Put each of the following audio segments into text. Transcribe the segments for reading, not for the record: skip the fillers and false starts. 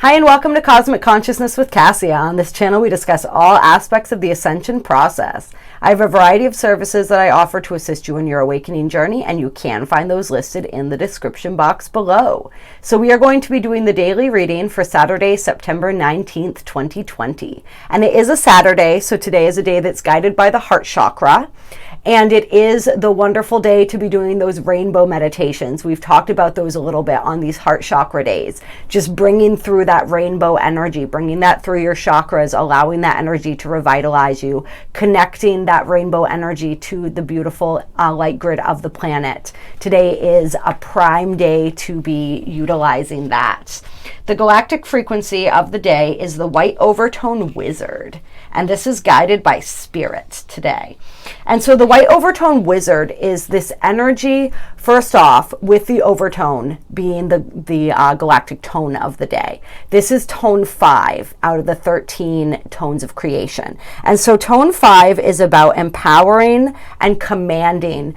Hi and welcome to Cosmic Consciousness with Cassia. On this channel we discuss all aspects of the ascension process. I have a variety of services that I offer to assist you in your awakening journey, and you can find those listed in the description box below. So we are going to be doing the daily reading for Saturday, September 19th, 2020. And it is a Saturday, so today is a day that's guided by the heart chakra. And it is the wonderful day to be doing those rainbow meditations. We've talked about those a little bit on these heart chakra days. Just bringing through that rainbow energy, bringing that through your chakras, allowing that energy to revitalize you, connecting that rainbow energy to the beautiful light grid of the planet. Today is a prime day to be utilizing that. The galactic frequency of the day is the white overtone wizard. And this is guided by spirit today. And so the white overtone wizard is this energy, first off, with the overtone being the galactic tone of the day. This is tone 5 out of the 13 tones of creation. And so tone 5 is about empowering and commanding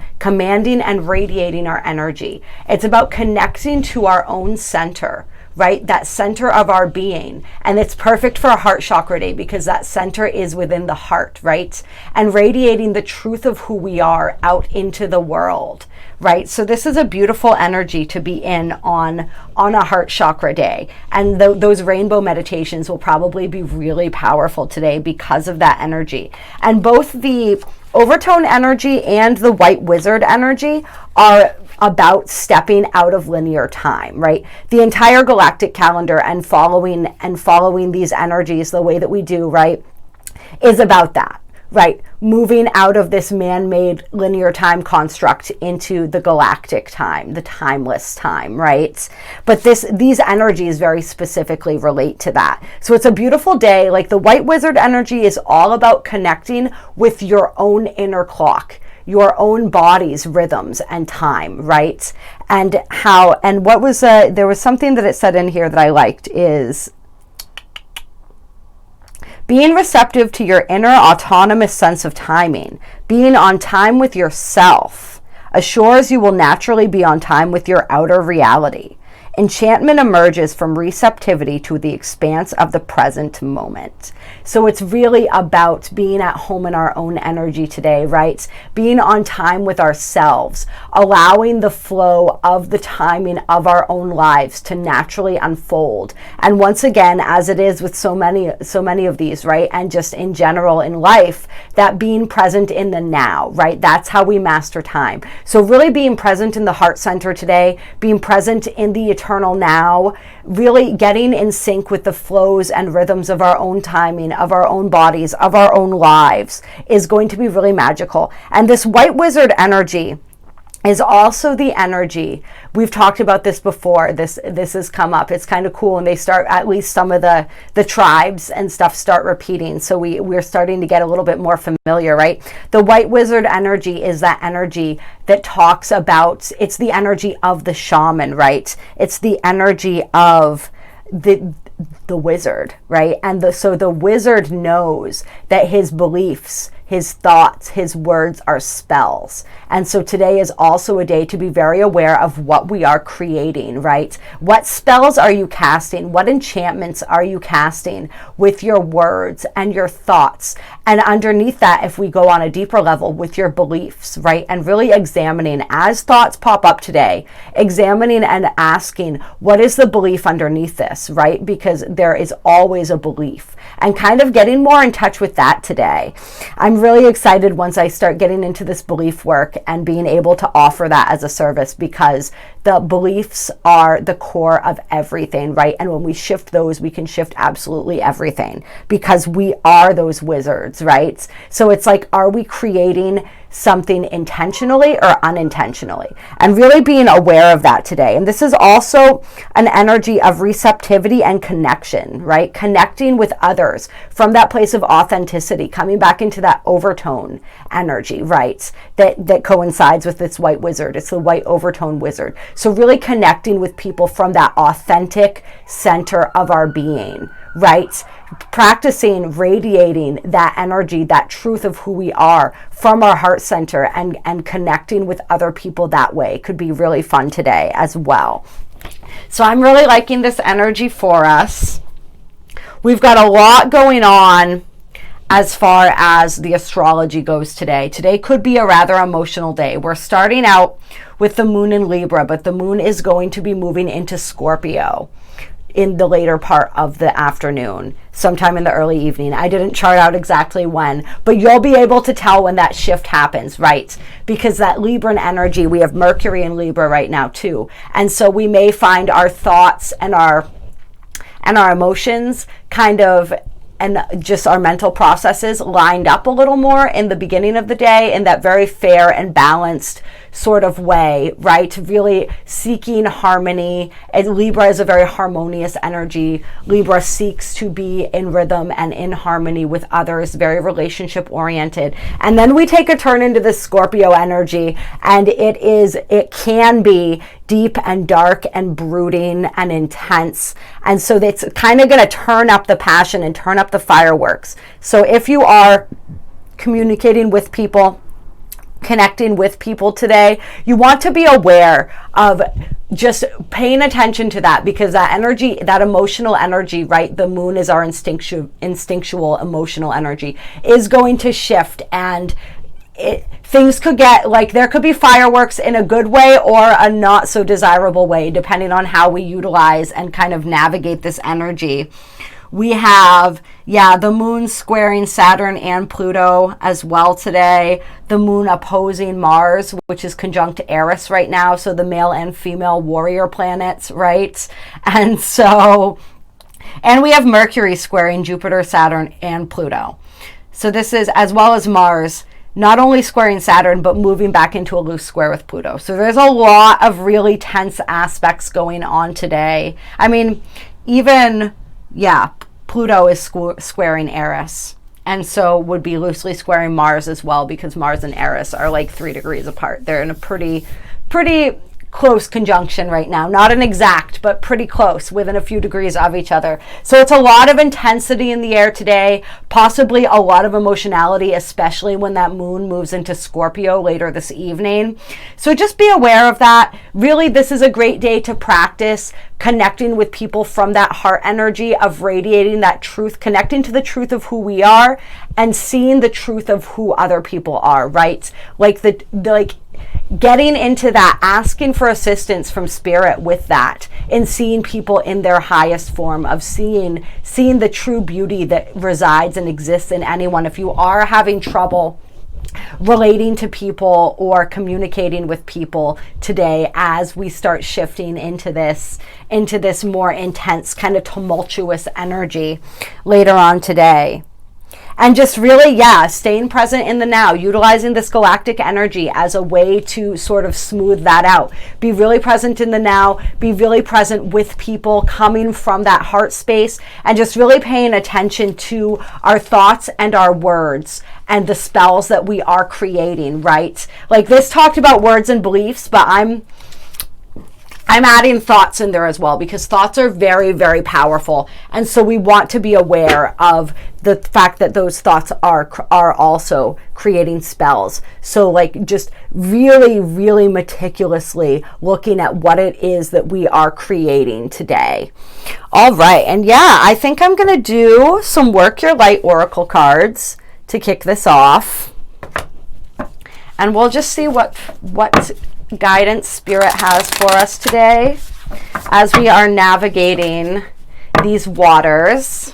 and radiating our energy. It's about connecting to our own center, right? That center of our being. And it's perfect for a heart chakra day because that center is within the heart, right? And radiating the truth of who we are out into the world, right? So this is a beautiful energy to be in on a heart chakra day. And those rainbow meditations will probably be really powerful today because of that energy. And both the overtone energy and the white wizard energy are about stepping out of linear time, right? The entire galactic calendar and following these energies the way that we do, right, is about that, right? Moving out of this man-made linear time construct into the galactic time, the timeless time, right? But these energies very specifically relate to that. So it's a beautiful day. Like the white wizard energy is all about connecting with your own inner clock, your own body's rhythms and time, right? And what was, there was something that it said in here that I liked is being receptive to your inner autonomous sense of timing, being on time with yourself, assures you will naturally be on time with your outer reality. Enchantment emerges from receptivity to the expanse of the present moment. So it's really about being at home in our own energy today, right? Being on time with ourselves, allowing the flow of the timing of our own lives to naturally unfold. And once again, as it is with so many of these, right? And just in general in life, that being present in the now, right? That's how we master time. So really being present in the heart center today, being present in the eternal now, really getting in sync with the flows and rhythms of our own timing, of our own bodies, of our own lives is going to be really magical. And this white wizard energy is also the energy. We've talked about this before. This has come up. It's kind of cool, and they start, at least some of the tribes and stuff start repeating. So we're starting to get a little bit more familiar, right? The white wizard energy is that energy that talks about, it's the energy of the shaman, right? It's the energy of the wizard, right? And so the wizard knows that his beliefs, his thoughts, his words are spells. And so today is also a day to be very aware of what we are creating, right? What spells are you casting? What enchantments are you casting with your words and your thoughts? And underneath that, if we go on a deeper level with your beliefs, right? And really examining, as thoughts pop up today, examining and asking, what is the belief underneath this, right? Because there is always a belief, and kind of getting more in touch with that today. I'm really excited once I start getting into this belief work and being able to offer that as a service, because the beliefs are the core of everything, right? And when we shift those, we can shift absolutely everything, because we are those wizards, right? So it's like, are we creating something intentionally or unintentionally? And really being aware of that today. And this is also an energy of receptivity and connection, right? Connecting with others from that place of authenticity, coming back into that overtone energy, right? That coincides with this white wizard. It's the white overtone wizard. So really connecting with people from that authentic center of our being, right? Practicing radiating that energy, that truth of who we are from our heart center, and connecting with other people that way could be really fun today as well. So I'm really liking this energy for us. we've got a lot going on as far as the astrology goes today. Today could be a rather emotional day. We're starting out with the moon in Libra, but the moon is going to be moving into Scorpio in the later part of the afternoon, sometime in the early evening. I didn't chart out exactly when, but you'll be able to tell when that shift happens, right? Because that Libran energy, we have Mercury in Libra right now too. And so we may find our thoughts and our emotions kind of, and just our mental processes lined up a little more in the beginning of the day in that very fair and balanced sort of way, right? Really seeking harmony. And Libra is a very harmonious energy. Libra seeks to be in rhythm and in harmony with others, very relationship oriented. And then we take a turn into the Scorpio energy, and it can be deep and dark and brooding and intense. And so it's kind of going to turn up the passion and turn up the fireworks. So if you are communicating with people, connecting with people today, you want to be aware of just paying attention to that, because that energy, that emotional energy, right? The moon is our instinctual emotional energy, is going to shift, and things could get like, there could be fireworks in a good way or a not so desirable way, depending on how we utilize and kind of navigate this energy. We have, the moon squaring Saturn and Pluto as well today. The moon opposing Mars, which is conjunct Eris right now. So the male and female warrior planets, right? And we have Mercury squaring Jupiter, Saturn, and Pluto. So this is, as well as Mars, not only squaring Saturn, but moving back into a loose square with Pluto. So there's a lot of really tense aspects going on today. I mean, even, Pluto is squaring Eris, and so would be loosely squaring Mars as well, because Mars and Eris are like 3 degrees apart. They're in a pretty close conjunction right now. Not an exact, but pretty close, within a few degrees of each other. So it's a lot of intensity in the air today, possibly a lot of emotionality, especially when that moon moves into Scorpio later this evening. So just be aware of that. Really, this is a great day to practice connecting with people from that heart energy of radiating that truth, connecting to the truth of who we are and seeing the truth of who other people are, right? Like getting into that, asking for assistance from spirit with that, and seeing people in their highest form of seeing the true beauty that resides and exists in anyone. If you are having trouble relating to people or communicating with people today, as we start shifting into this more intense kind of tumultuous energy later on today. And just really, staying present in the now, utilizing this galactic energy as a way to sort of smooth that out. Be really present in the now, be really present with people coming from that heart space, and just really paying attention to our thoughts and our words and the spells that we are creating, right? Like this talked about words and beliefs, but I'm adding thoughts in there as well, because thoughts are very, very powerful. And so we want to be aware of the fact that those thoughts are also creating spells. So like just really, really meticulously looking at what it is that we are creating today. All right. And I think I'm going to do some Work Your Light Oracle cards to kick this off. And we'll just see what guidance spirit has for us today as we are navigating these waters.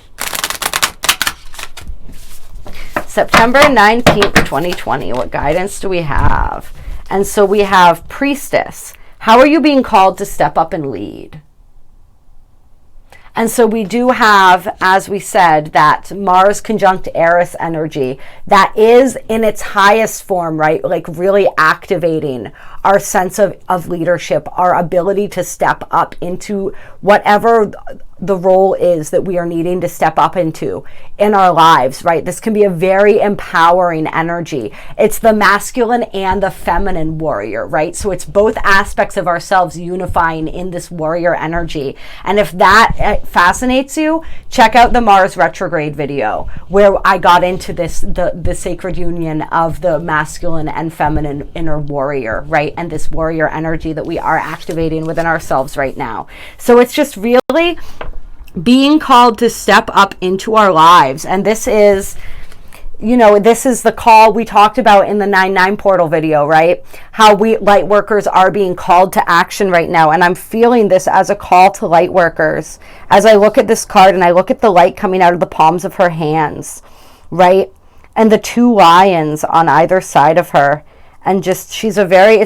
September 19th, 2020. What guidance do we have? And so we have Priestess. How are you being called to step up and lead? And so we do have, as we said, that Mars conjunct Eris energy that is in its highest form, right? Like really activating our sense of leadership, our ability to step up into whatever the role is that we are needing to step up into in our lives, right? This can be a very empowering energy. It's the masculine and the feminine warrior, right? So it's both aspects of ourselves unifying in this warrior energy. And if that fascinates you, check out the Mars retrograde video where I got into this, the sacred union of the masculine and feminine inner warrior, right? And this warrior energy that we are activating within ourselves right now. So it's just really being called to step up into our lives. And this is, you know, this is the call we talked about in the 9/9 portal video, right? How we light workers are being called to action right now. And I'm feeling this as a call to light workers. As I look at this card and I look at the light coming out of the palms of her hands, right? And the two lions on either side of her. And just, it's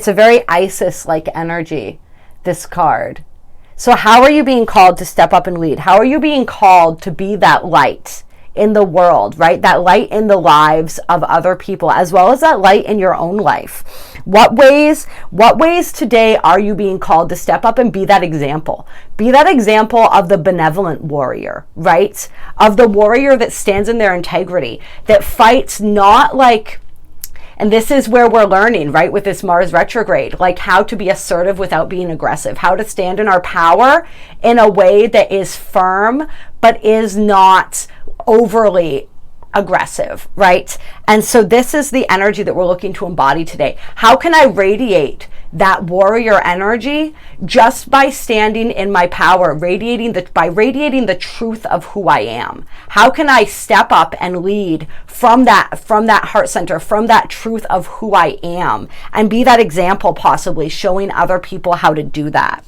a very Isis-like energy, this card. So how are you being called to step up and lead? How are you being called to be that light in the world, right? That light in the lives of other people, as well as that light in your own life. What ways today are you being called to step up and be that example? Be that example of the benevolent warrior, right? Of the warrior that stands in their integrity, that fights not like, and this is where we're learning, right, with this Mars retrograde, like how to be assertive without being aggressive, how to stand in our power in a way that is firm, but is not overly aggressive, right? And so this is the energy that we're looking to embody today. How can I radiate that warrior energy just by standing in my power, by radiating the truth of who I am? How can I step up and lead from that heart center, from that truth of who I am, and be that example, possibly showing other people how to do that?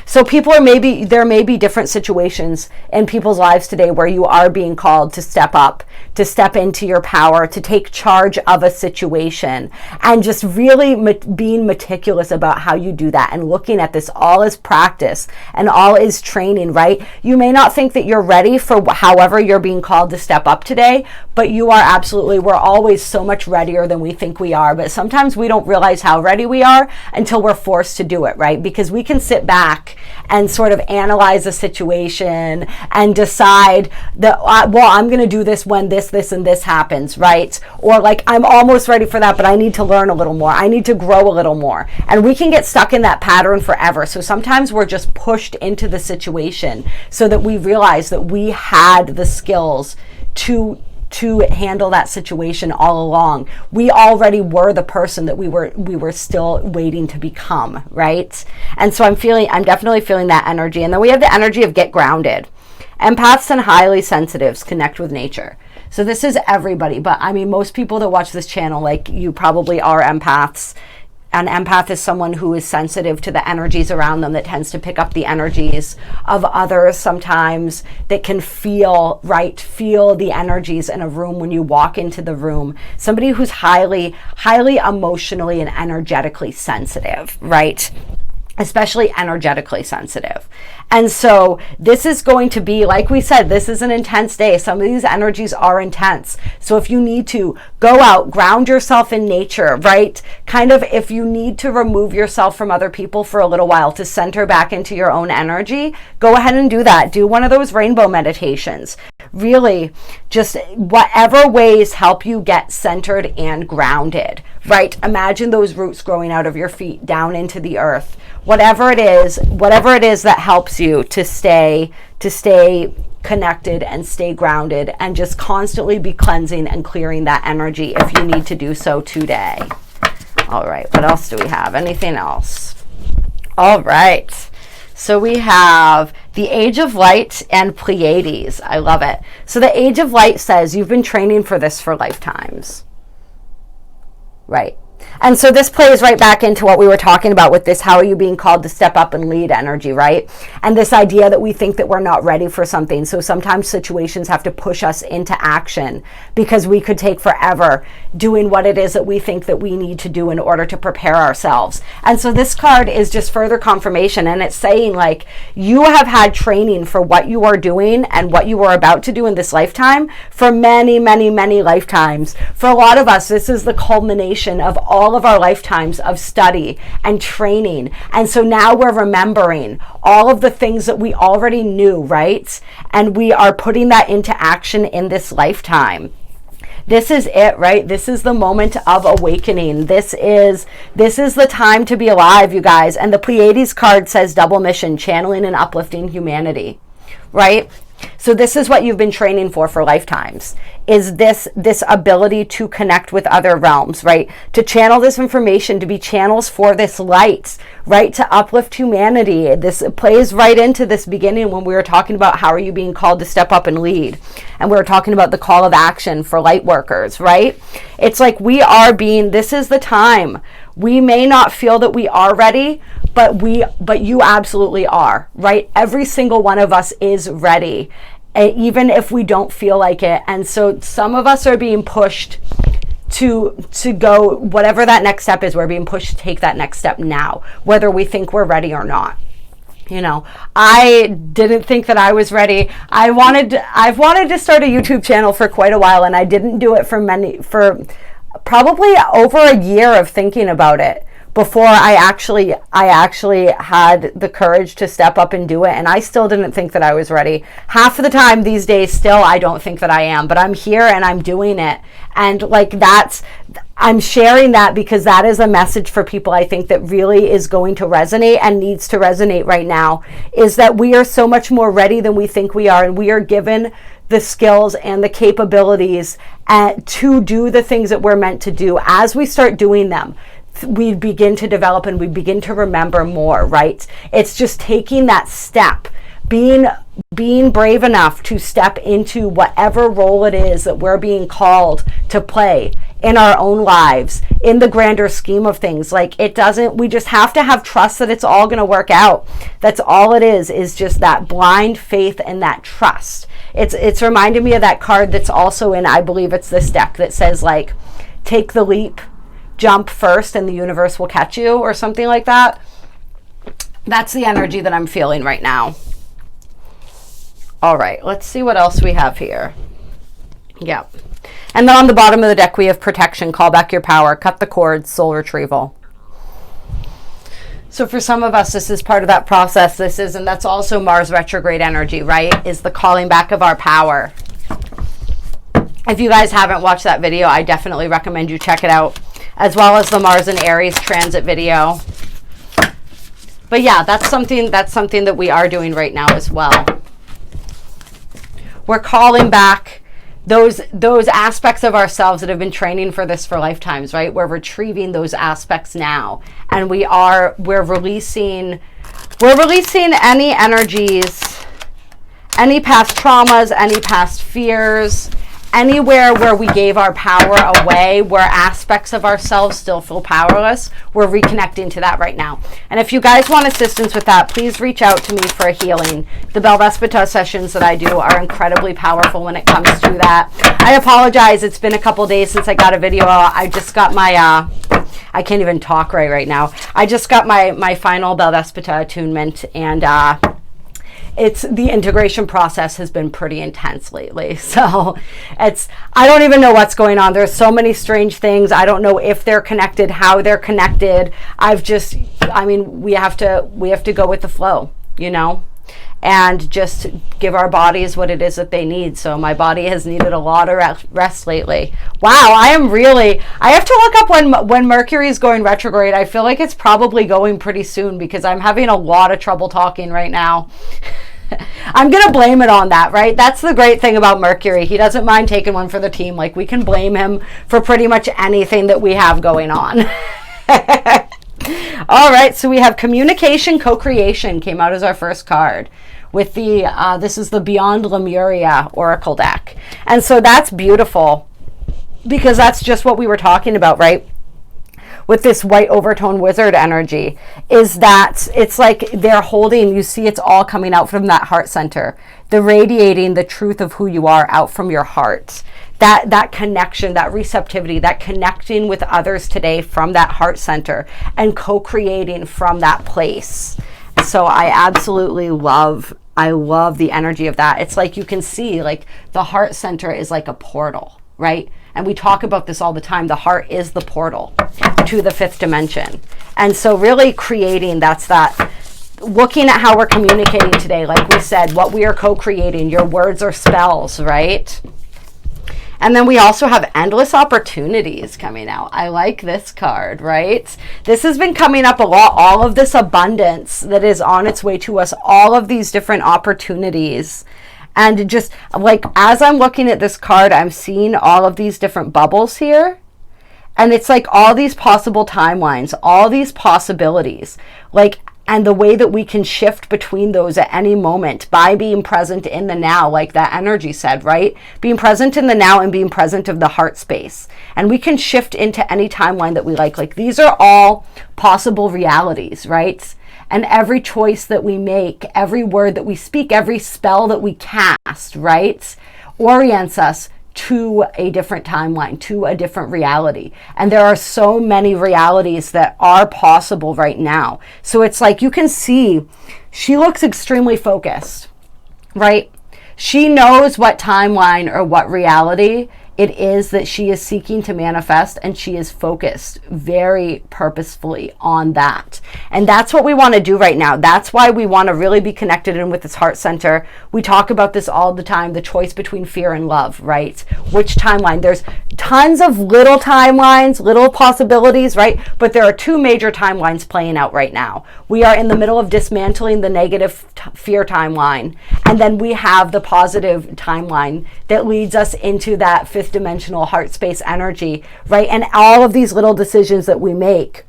So there may be different situations in people's lives today where you are being called to step up, to step into your power, to take charge of a situation, and just really being meticulous about how you do that, and looking at this all as practice and all is training, right? You may not think that you're ready for however you're being called to step up today, but you are absolutely, we're always so much readier than we think we are. But sometimes we don't realize how ready we are until we're forced to do it, right? Because we can sit back and sort of analyze a situation and decide that, well, I'm going to do this when this, and this happens, right? Or like, I'm almost ready for that, but I need to learn a little more. I need to grow a little more. And we can get stuck in that pattern forever. So sometimes we're just pushed into the situation so that we realize that we had the skills to handle that situation all along. We already were the person that we were still waiting to become, right? And so I'm definitely feeling that energy. And then we have the energy of get grounded. Empaths and highly sensitives connect with nature. So this is everybody, but I mean, most people that watch this channel, like, you probably are empaths. An empath is someone who is sensitive to the energies around them, that tends to pick up the energies of others sometimes, that can feel the energies in a room when you walk into the room. Somebody who's highly emotionally and energetically sensitive, right? Especially energetically sensitive. And so this is going to be, like we said, this is an intense day. Some of these energies are intense. So if you need to go out, ground yourself in nature, right? Kind of, if you need to remove yourself from other people for a little while to center back into your own energy, go ahead and do that. Do one of those rainbow meditations. Really, just whatever ways help you get centered and grounded, right? Imagine those roots growing out of your feet down into the earth. Whatever it is that helps you to stay connected and stay grounded, and just constantly be cleansing and clearing that energy if you need to do so today. All right, what else do we have? Anything else? All right. So we have the Age of Light and Pleiades. I love it. So the Age of Light says you've been training for this for lifetimes. Right. And so this plays right back into what we were talking about with this, how are you being called to step up and lead energy, right? And this idea that we think that we're not ready for something. So sometimes situations have to push us into action, because we could take forever doing what it is that we think that we need to do in order to prepare ourselves. And so this card is just further confirmation, and it's saying, like, you have had training for what you are doing and what you are about to do in this lifetime for many, many, many lifetimes. For a lot of us, this is the culmination of all of our lifetimes of study and training. And so now we're remembering all of the things that we already knew, right? And we are putting that into action in this lifetime. This is it, right? This is the moment of awakening. This is the time to be alive, you guys. And the Pleiades card says double mission, channeling and uplifting humanity, right? So this is what you've been training for lifetimes, is this ability to connect with other realms, right? To channel this information, to be channels for this light, right? To uplift humanity. This plays right into this beginning when we were talking about how are you being called to step up and lead. And we were talking about the call of action for light workers, right? It's like this is the time. We may not feel that we are ready, but you absolutely are, right? Every single one of us is ready, even if we don't feel like it. And so some of us are being pushed to go, whatever that next step is, we're being pushed to take that next step now, whether we think we're ready or not. You know, I didn't think that I was ready. I've wanted to start a YouTube channel for quite a while, and I didn't do it for probably over a year of thinking about it before I actually had the courage to step up and do it. And I still didn't think that I was ready. Half of the time these days, still, I don't think that I am, but I'm here and I'm doing it. And like I'm sharing that because that is a message for people I think that really is going to resonate and needs to resonate right now, is that we are so much more ready than we think we are. And we are given the skills and the capabilities to do the things that we're meant to do. As we start doing them, we begin to develop and we begin to remember more, right? It's just taking that step, being brave enough to step into whatever role it is that we're being called to play in our own lives, in the grander scheme of things. Like, we just have to have trust that it's all going to work out. That's all it is just that blind faith and that trust. It's reminded me of that card that's also in, I believe it's this deck, that says like, take the leap, jump first, and the universe will catch you, or something like that. That's the energy that I'm feeling right now. All right, let's see what else we have here. Yep. And then on the bottom of the deck, we have protection, call back your power, cut the cords, soul retrieval. So for some of us, this is part of that process. And that's also Mars retrograde energy, right? Is the calling back of our power. If you guys haven't watched that video, I definitely recommend you check it out, as well as the Mars and Aries transit video. But yeah, that's something that we are doing right now as well. We're calling back those aspects of ourselves that have been training for this for lifetimes, right? We're retrieving those aspects now, and we're releasing any energies, any past traumas, any past fears, anywhere where we gave our power away, where aspects of ourselves still feel powerless. We're reconnecting to that right now. And if you guys want assistance with that, please reach out to me for a healing. The Belvaspata sessions that I do are incredibly powerful when it comes to that. I apologize, it's been a couple days since I got a video. I just got my I can't even talk right now. I just got my final Belvaspata attunement, and the integration process has been pretty intense lately. So I don't even know what's going on. There's so many strange things. I don't know if they're connected, how they're connected. We have to go with the flow, you know, and just give our bodies what it is that they need. So my body has needed a lot of rest lately. Wow, I have to look up when Mercury is going retrograde. I feel like it's probably going pretty soon, because I'm having a lot of trouble talking right now. I'm going to blame it on that, right? That's the great thing about Mercury. He doesn't mind taking one for the team. Like, we can blame him for pretty much anything that we have going on. All right, so we have communication, co-creation came out as our first card with this is the Beyond Lemuria Oracle deck. And so that's beautiful, because that's just what we were talking about, right? With this white overtone wizard energy, is that it's like they're holding, you see it's all coming out from that heart center. They're radiating the truth of who you are out from your heart. That connection, that receptivity, that connecting with others today from that heart center and co-creating from that place. So I absolutely love the energy of that. It's like you can see, like, the heart center is like a portal, right? And we talk about this all the time. The heart is the portal to the fifth dimension. And so really creating, that looking at how we're communicating today, like we said, what we are co-creating, your words are spells, right? And then we also have endless opportunities coming out. I like this card, right? This has been coming up a lot, all of this abundance that is on its way to us, all of these different opportunities. And just like, as I'm looking at this card, I'm seeing all of these different bubbles here. And it's like all these possible timelines, all these possibilities, like, and the way that we can shift between those at any moment by being present in the now, like that energy said, right? Being present in the now and being present of the heart space. And we can shift into any timeline that we like. Like, these are all possible realities, right? And every choice that we make, every word that we speak, every spell that we cast, right, orients us to a different timeline, to a different reality. And there are so many realities that are possible right now. So it's like, you can see she looks extremely focused, right? She knows what timeline or what reality it is that she is seeking to manifest, and she is focused very purposefully on that. And that's what we want to do right now. That's why we want to really be connected in with this heart center. We talk about this all the time, the choice between fear and love, right? Which timeline? There's tons of little timelines, little possibilities, right? But there are two major timelines playing out right now. We are in the middle of dismantling the negative fear timeline, and then we have the positive timeline that leads us into that fifth dimensional heart space energy, right? And all of these little decisions that we make,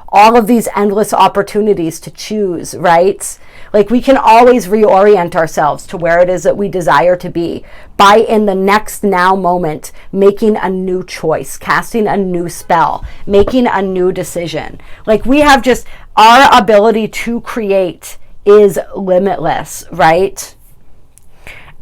all of these endless opportunities to choose, right? Like, we can always reorient ourselves to where it is that we desire to be by, in the next now moment, making a new choice, casting a new spell, making a new decision. Like, we have just, our ability to create is limitless, right?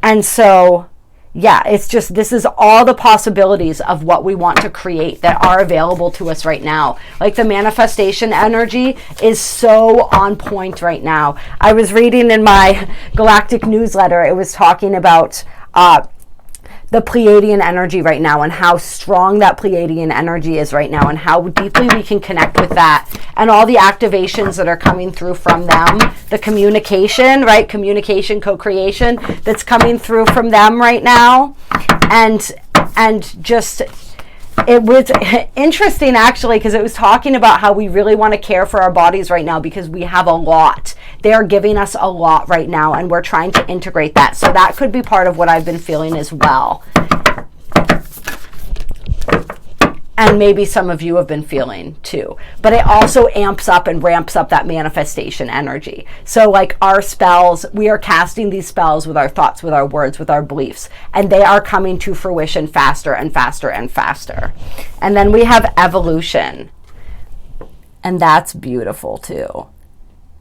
And so, yeah, it's just, this is all the possibilities of what we want to create that are available to us right now. Like, the manifestation energy is so on point right now. I was reading in my galactic newsletter, it was talking about the Pleiadian energy right now, and how strong that Pleiadian energy is right now, and how deeply we can connect with that, and all the activations that are coming through from them, the communication, right? Communication, co-creation that's coming through from them right now. And just, it was interesting actually, because it was talking about how we really want to care for our bodies right now, because we have a lot. They are giving us a lot right now, and we're trying to integrate that. So that could be part of what I've been feeling as well. And maybe some of you have been feeling too. But it also amps up and ramps up that manifestation energy. So like, our spells, we are casting these spells with our thoughts, with our words, with our beliefs, and they are coming to fruition faster and faster and faster. And then we have evolution. And that's beautiful too.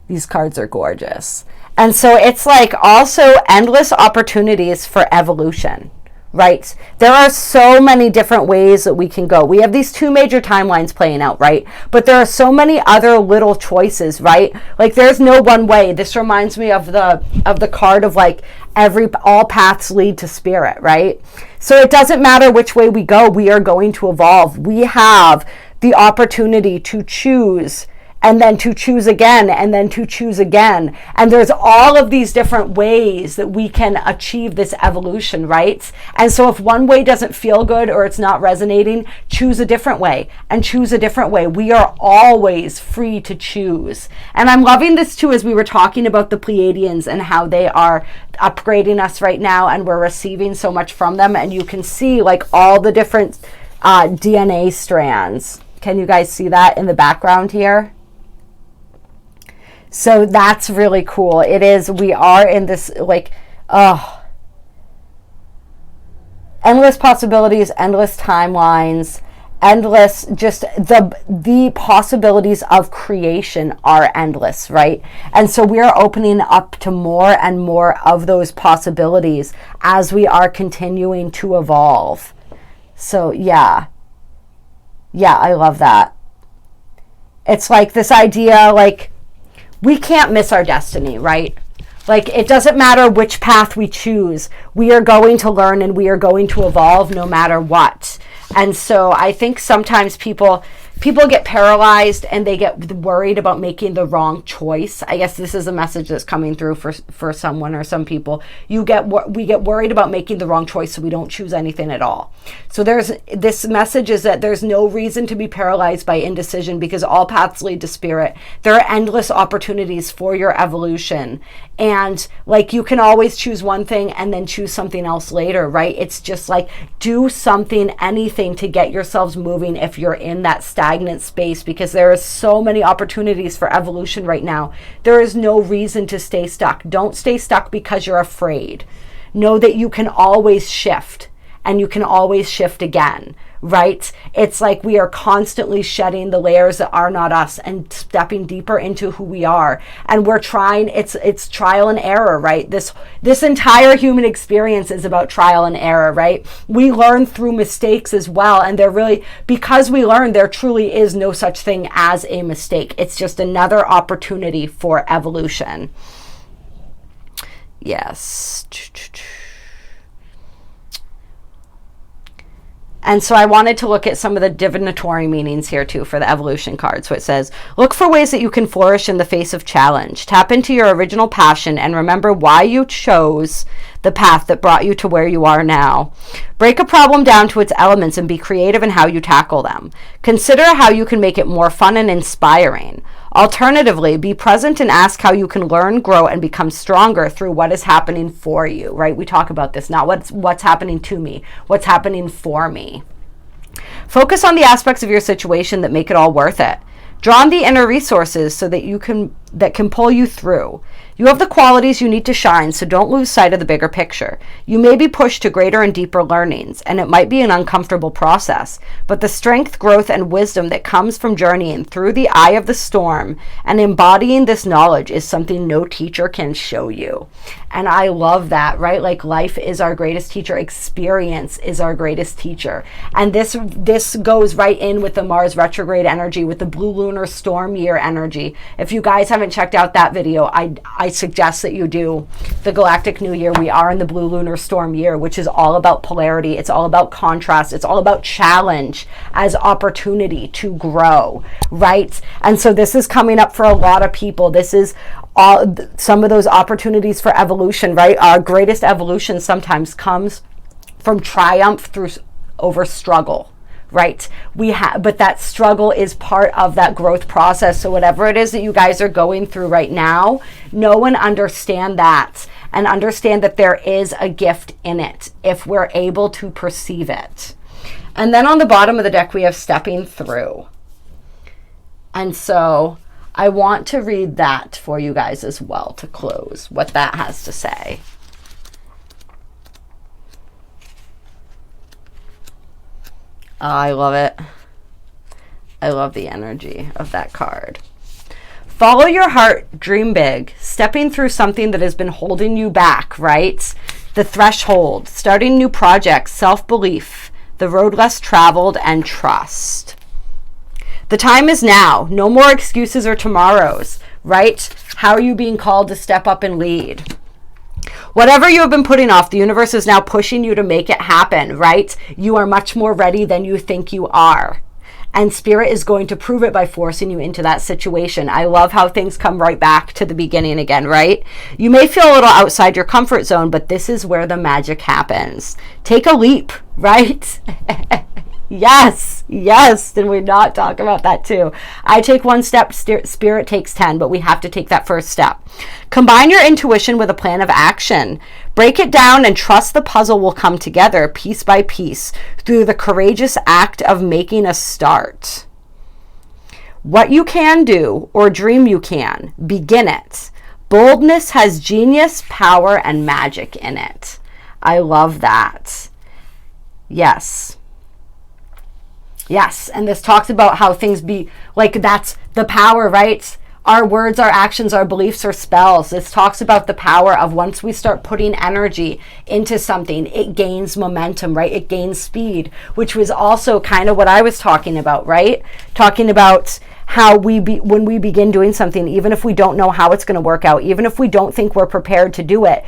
These cards are gorgeous. And so it's like also endless opportunities for evolution, right? There are so many different ways that we can go. We have these two major timelines playing out, right? But there are so many other little choices, right? Like, there's no one way. This reminds me of the card of like, all paths lead to spirit, right? So it doesn't matter which way we go, we are going to evolve. We have the opportunity to choose, and then to choose again, and then to choose again. And there's all of these different ways that we can achieve this evolution, right? And so if one way doesn't feel good or it's not resonating, choose a different way, and choose a different way. We are always free to choose. And I'm loving this too, as we were talking about the Pleiadians and how they are upgrading us right now, and we're receiving so much from them. And you can see like all the different DNA strands. Can you guys see that in the background here? So that's really cool. It is, we are in this like, endless possibilities, endless timelines, endless, just the possibilities of creation are endless, right? And so we are opening up to more and more of those possibilities as we are continuing to evolve. So yeah, I love that. It's like this idea, like, we can't miss our destiny, right? Like, it doesn't matter which path we choose. We are going to learn, and we are going to evolve no matter what. And so I think sometimes people people get paralyzed and they get worried about making the wrong choice. I guess this is a message that's coming through for someone or some people. We get worried about making the wrong choice, so we don't choose anything at all. So this message is that there's no reason to be paralyzed by indecision, because all paths lead to spirit. There are endless opportunities for your evolution. And like, you can always choose one thing and then choose something else later, right? It's just like, do something, anything to get yourselves moving if you're in that stagnant space, because there is so many opportunities for evolution right now. There is no reason to stay stuck. Don't stay stuck because you're afraid. Know that you can always shift, and you can always shift again, right? It's like we are constantly shedding the layers that are not us and stepping deeper into who we are. And we're trying, it's trial and error, right? This entire human experience is about trial and error, right? We learn through mistakes as well. And because we learn, there truly is no such thing as a mistake. It's just another opportunity for evolution. Yes. And so I wanted to look at some of the divinatory meanings here too for the evolution card. So it says, look for ways that you can flourish in the face of challenge. Tap into your original passion and remember why you chose the path that brought you to where you are now. Break a problem down to its elements and be creative in how you tackle them. Consider how you can make it more fun and inspiring. Alternatively, be present and ask how you can learn, grow, and become stronger through what is happening for you, right? We talk about this, not what's happening to me, what's happening for me. Focus on the aspects of your situation that make it all worth it. Draw on the inner resources so that can pull you through. You have the qualities you need to shine, so don't lose sight of the bigger picture. You may be pushed to greater and deeper learnings, and it might be an uncomfortable process, but the strength, growth, and wisdom that comes from journeying through the eye of the storm and embodying this knowledge is something no teacher can show you. And I love that, right? Like, life is our greatest teacher. Experience is our greatest teacher. And this goes right in with the Mars retrograde energy, with the blue lunar storm year energy. If you guys haven't checked out that video, I suggest that you do. The galactic new year, we are in the blue lunar storm year, which is all about polarity. It's all about contrast. It's all about challenge as opportunity to grow, right? And so this is coming up for a lot of people. This is some of those opportunities for evolution, right? Our greatest evolution sometimes comes from triumph over struggle, right? But that struggle is part of that growth process. So whatever it is that you guys are going through right now, know and understand that, and understand that there is a gift in it if we're able to perceive it. And then on the bottom of the deck, we have stepping through. And so I want to read that for you guys as well to close, what that has to say. Oh, I love it. I love the energy of that card. Follow your heart, dream big, stepping through something that has been holding you back, right? The threshold, starting new projects, self-belief, the road less traveled, and trust. The time is now. No more excuses or tomorrows, right? How are you being called to step up and lead? Whatever you have been putting off, the universe is now pushing you to make it happen, right? You are much more ready than you think you are. And Spirit is going to prove it by forcing you into that situation. I love how things come right back to the beginning again, right? You may feel a little outside your comfort zone, but this is where the magic happens. Take a leap, right? Yes. Did we not talk about that too? I take one step, Spirit takes 10, but we have to take that first step. Combine your intuition with a plan of action. Break it down and trust the puzzle will come together piece by piece through the courageous act of making a start. What you can do or dream you can, begin it. Boldness has genius, power, and magic in it. I love that. Yes, and this talks about how things be, like, that's the power, right? Our words, our actions, our beliefs, our spells. This talks about the power of once we start putting energy into something, it gains momentum, right? It gains speed, which was also kind of what I was talking about, right? Talking about how when we begin doing something, even if we don't know how it's going to work out, even if we don't think we're prepared to do it,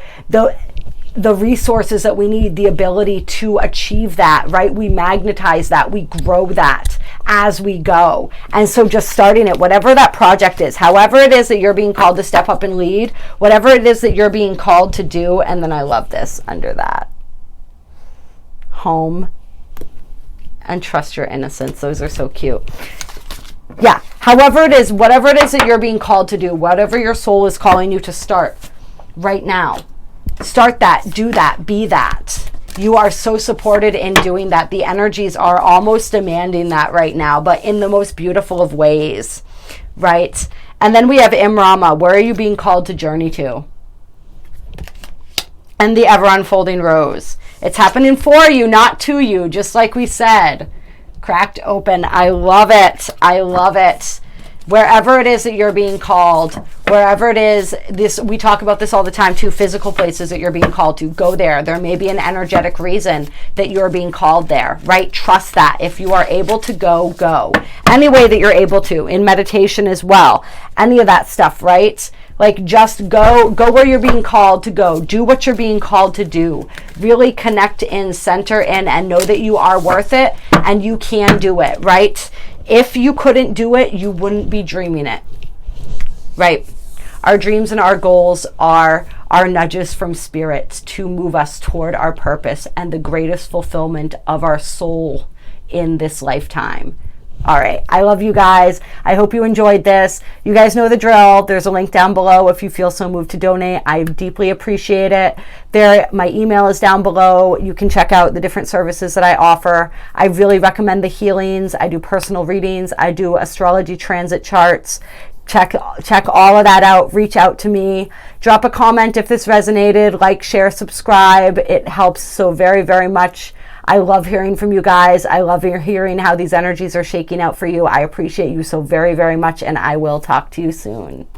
the resources that we need, the ability to achieve that, right? We magnetize that, we grow that as we go. And so just starting it, whatever that project is, however it is that you're being called to step up and lead, whatever it is that you're being called to do. And then I love this under that. Home and trust your innocence. Those are so cute. Yeah, however it is, whatever it is that you're being called to do, whatever your soul is calling you to start right now, start that, do that, be that. You are so supported in doing that. The energies are almost demanding that right now, but in the most beautiful of ways, right? And then we have Imrama. Where are you being called to journey to? And the ever unfolding rose. It's happening for you, not to you, just like we said. Cracked open. I love it. I love it. Wherever it is that you're being called, wherever it is, this, we talk about this all the time too, physical places that you're being called to, go there. There may be an energetic reason that you're being called there, right? Trust that. If you are able to go, go. Any way that you're able to, in meditation as well. Any of that stuff, right? Like just go where you're being called to go. Do what you're being called to do. Really connect in, center in, and know that you are worth it and you can do it, right? If you couldn't do it, you wouldn't be dreaming it, right? Our dreams and our goals are our nudges from spirit to move us toward our purpose and the greatest fulfillment of our soul in this lifetime. All right. I love you guys. I hope you enjoyed this. You guys know the drill. There's a link down below if you feel so moved to donate. I deeply appreciate it. My email is down below. You can check out the different services that I offer. I really recommend the healings. I do personal readings. I do astrology transit charts. Check all of that out. Reach out to me. Drop a comment if this resonated. Like, share, subscribe. It helps so very, very much. I love hearing from you guys. I love hearing how these energies are shaking out for you. I appreciate you so very, very much, and I will talk to you soon.